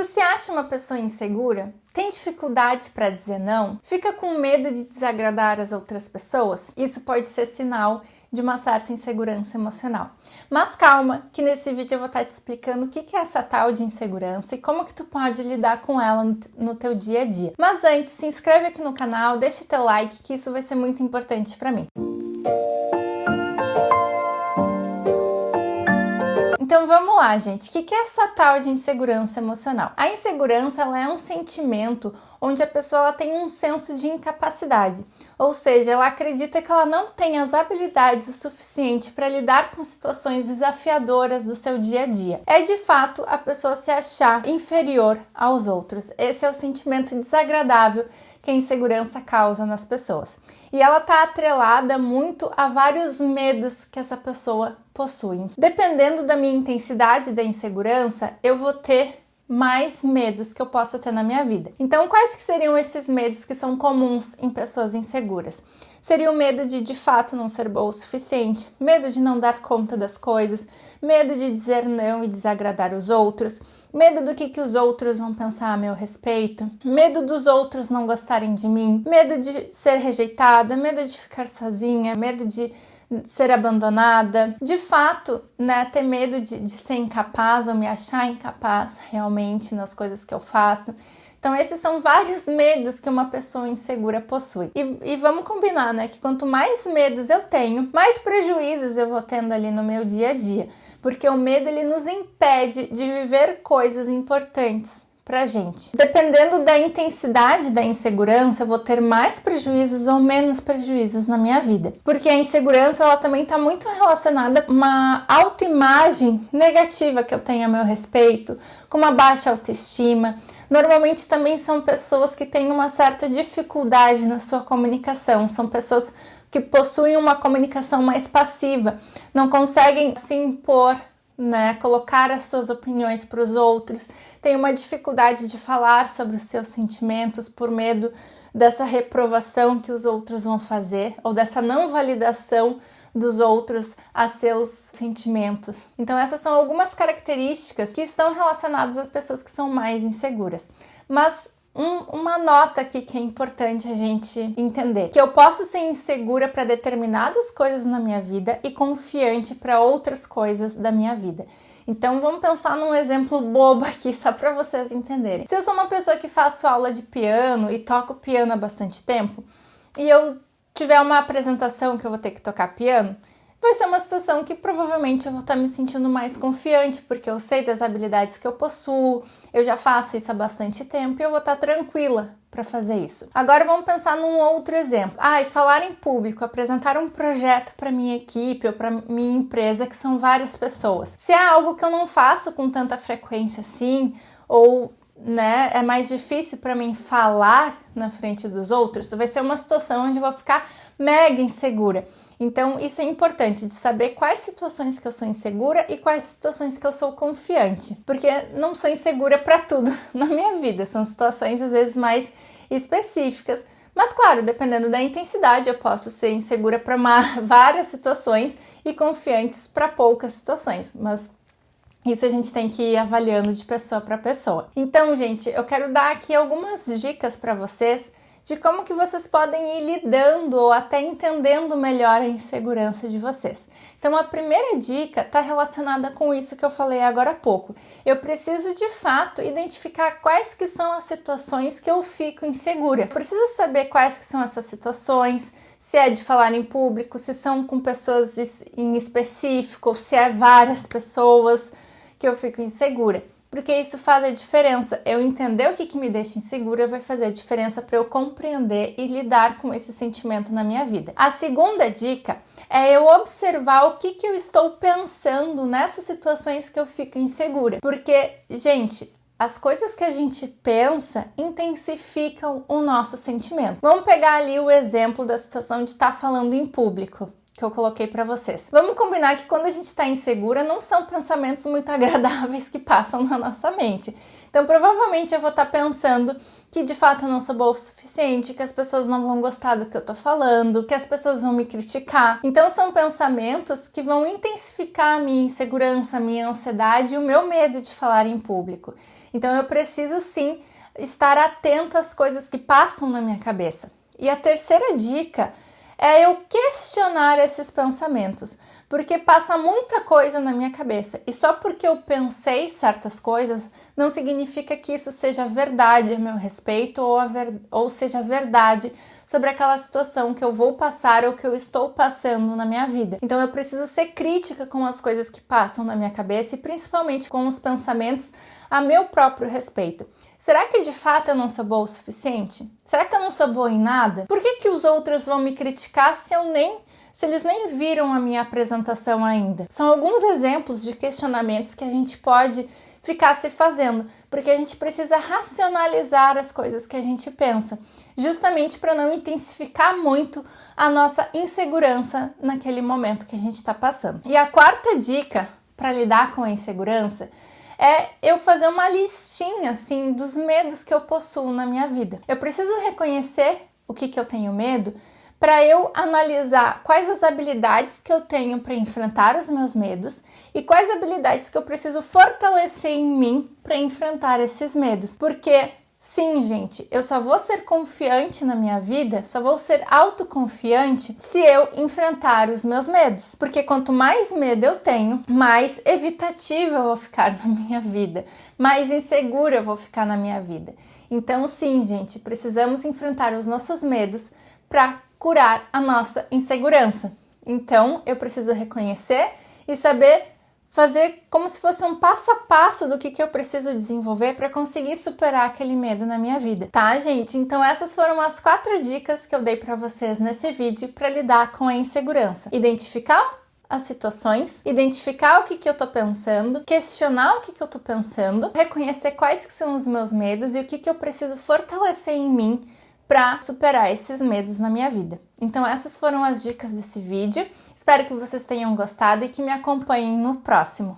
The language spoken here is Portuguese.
Tu se acha uma pessoa insegura? Tem dificuldade para dizer não? Fica com medo de desagradar as outras pessoas? Isso pode ser sinal de uma certa insegurança emocional. Mas calma, que nesse vídeo eu vou estar te explicando o que é essa tal de insegurança e como que tu pode lidar com ela no teu dia a dia. Mas antes, se inscreve aqui no canal, deixa teu like, que isso vai ser muito importante para mim. Então vamos lá, gente. O que é essa tal de insegurança emocional? A insegurança ela é um sentimento onde a pessoa ela tem um senso de incapacidade, ou seja, ela acredita que ela não tem as habilidades o suficiente para lidar com situações desafiadoras do seu dia a dia. É de fato a pessoa se achar inferior aos outros. Esse é o sentimento desagradável que a insegurança causa nas pessoas. E ela está atrelada muito a vários medos que essa pessoa possui. Dependendo da minha intensidade da insegurança, eu vou ter mais medos que eu possa ter na minha vida. Então, quais que seriam esses medos que são comuns em pessoas inseguras? Seria o medo de fato não ser boa o suficiente, medo de não dar conta das coisas, medo de dizer não e desagradar os outros, medo do que os outros vão pensar a meu respeito, medo dos outros não gostarem de mim, medo de ser rejeitada, medo de ficar sozinha, medo de ser abandonada, de fato, né, ter medo de ser incapaz ou me achar incapaz realmente nas coisas que eu faço. Então esses são vários medos que uma pessoa insegura possui. E vamos combinar, né, que quanto mais medos eu tenho, mais prejuízos eu vou tendo ali no meu dia a dia, porque o medo ele nos impede de viver coisas importantes pra gente. Dependendo da intensidade da insegurança, eu vou ter mais prejuízos ou menos prejuízos na minha vida. Porque a insegurança, ela também está muito relacionada com uma autoimagem negativa que eu tenho a meu respeito, com uma baixa autoestima. Normalmente também são pessoas que têm uma certa dificuldade na sua comunicação, são pessoas que possuem uma comunicação mais passiva, não conseguem se impor, né, colocar as suas opiniões para os outros, tem uma dificuldade de falar sobre os seus sentimentos por medo dessa reprovação que os outros vão fazer ou dessa não validação dos outros a seus sentimentos. Então essas são algumas características que estão relacionadas às pessoas que são mais inseguras. Mas uma nota aqui que é importante a gente entender, que eu posso ser insegura para determinadas coisas na minha vida e confiante para outras coisas da minha vida. Então vamos pensar num exemplo bobo aqui só para vocês entenderem. Se eu sou uma pessoa que faço aula de piano e toco piano há bastante tempo e eu tiver uma apresentação que eu vou ter que tocar piano, vai ser uma situação que provavelmente eu vou estar me sentindo mais confiante, porque eu sei das habilidades que eu possuo, eu já faço isso há bastante tempo e eu vou estar tranquila para fazer isso. Agora vamos pensar num outro exemplo. Falar em público, apresentar um projeto para minha equipe ou para minha empresa, que são várias pessoas. Se é algo que eu não faço com tanta frequência assim, ou né, é mais difícil para mim falar na frente dos outros, vai ser uma situação onde eu vou ficar mega insegura. Então isso é importante de saber quais situações que eu sou insegura e quais situações que eu sou confiante, porque não sou insegura para tudo na minha vida, são situações às vezes mais específicas, mas claro, dependendo da intensidade eu posso ser insegura para várias situações e confiantes para poucas situações, mas isso a gente tem que ir avaliando de pessoa para pessoa. Então, gente, eu quero dar aqui algumas dicas para vocês de como que vocês podem ir lidando ou até entendendo melhor a insegurança de vocês. Então, a primeira dica está relacionada com isso que eu falei agora há pouco. Eu preciso, de fato, identificar quais que são as situações que eu fico insegura. Eu preciso saber quais que são essas situações, se é de falar em público, se são com pessoas em específico, se é várias pessoas que eu fico insegura. Porque isso faz a diferença. Eu entender o que me deixa insegura vai fazer a diferença para eu compreender e lidar com esse sentimento na minha vida. A segunda dica é eu observar o que eu estou pensando nessas situações que eu fico insegura. Porque, gente, as coisas que a gente pensa intensificam o nosso sentimento. Vamos pegar ali o exemplo da situação de estar falando em público, que eu coloquei para vocês. Vamos combinar que quando a gente está insegura, não são pensamentos muito agradáveis que passam na nossa mente. Então, provavelmente eu vou estar pensando que de fato eu não sou boa o suficiente, que as pessoas não vão gostar do que eu tô falando, que as pessoas vão me criticar. Então são pensamentos que vão intensificar a minha insegurança, a minha ansiedade e o meu medo de falar em público. Então eu preciso sim estar atenta às coisas que passam na minha cabeça. E a terceira dica é eu questionar esses pensamentos, porque passa muita coisa na minha cabeça e só porque eu pensei certas coisas não significa que isso seja verdade a meu respeito ou seja verdade sobre aquela situação que eu vou passar ou que eu estou passando na minha vida. Então eu preciso ser crítica com as coisas que passam na minha cabeça e principalmente com os pensamentos a meu próprio respeito. Será que de fato eu não sou boa o suficiente? Será que eu não sou boa em nada? Por que os outros vão me criticar se eles nem viram a minha apresentação ainda? São alguns exemplos de questionamentos que a gente pode ficar se fazendo, porque a gente precisa racionalizar as coisas que a gente pensa, justamente para não intensificar muito a nossa insegurança naquele momento que a gente está passando. E a quarta dica para lidar com a insegurança é eu fazer uma listinha, assim, dos medos que eu possuo na minha vida. Eu preciso reconhecer o que eu tenho medo para eu analisar quais as habilidades que eu tenho para enfrentar os meus medos e quais habilidades que eu preciso fortalecer em mim para enfrentar esses medos. Porque sim, gente, eu só vou ser confiante na minha vida, só vou ser autoconfiante se eu enfrentar os meus medos. Porque quanto mais medo eu tenho, mais evitativa eu vou ficar na minha vida, mais insegura eu vou ficar na minha vida. Então, sim, gente, precisamos enfrentar os nossos medos para curar a nossa insegurança. Então, eu preciso reconhecer e saber fazer como se fosse um passo a passo do que eu preciso desenvolver para conseguir superar aquele medo na minha vida, tá, gente? Então essas foram as 4 dicas que eu dei para vocês nesse vídeo para lidar com a insegurança. Identificar as situações, identificar o que eu tô pensando, questionar o que eu tô pensando, reconhecer quais que são os meus medos e o que eu preciso fortalecer em mim para superar esses medos na minha vida. Então essas foram as dicas desse vídeo. Espero que vocês tenham gostado e que me acompanhem no próximo.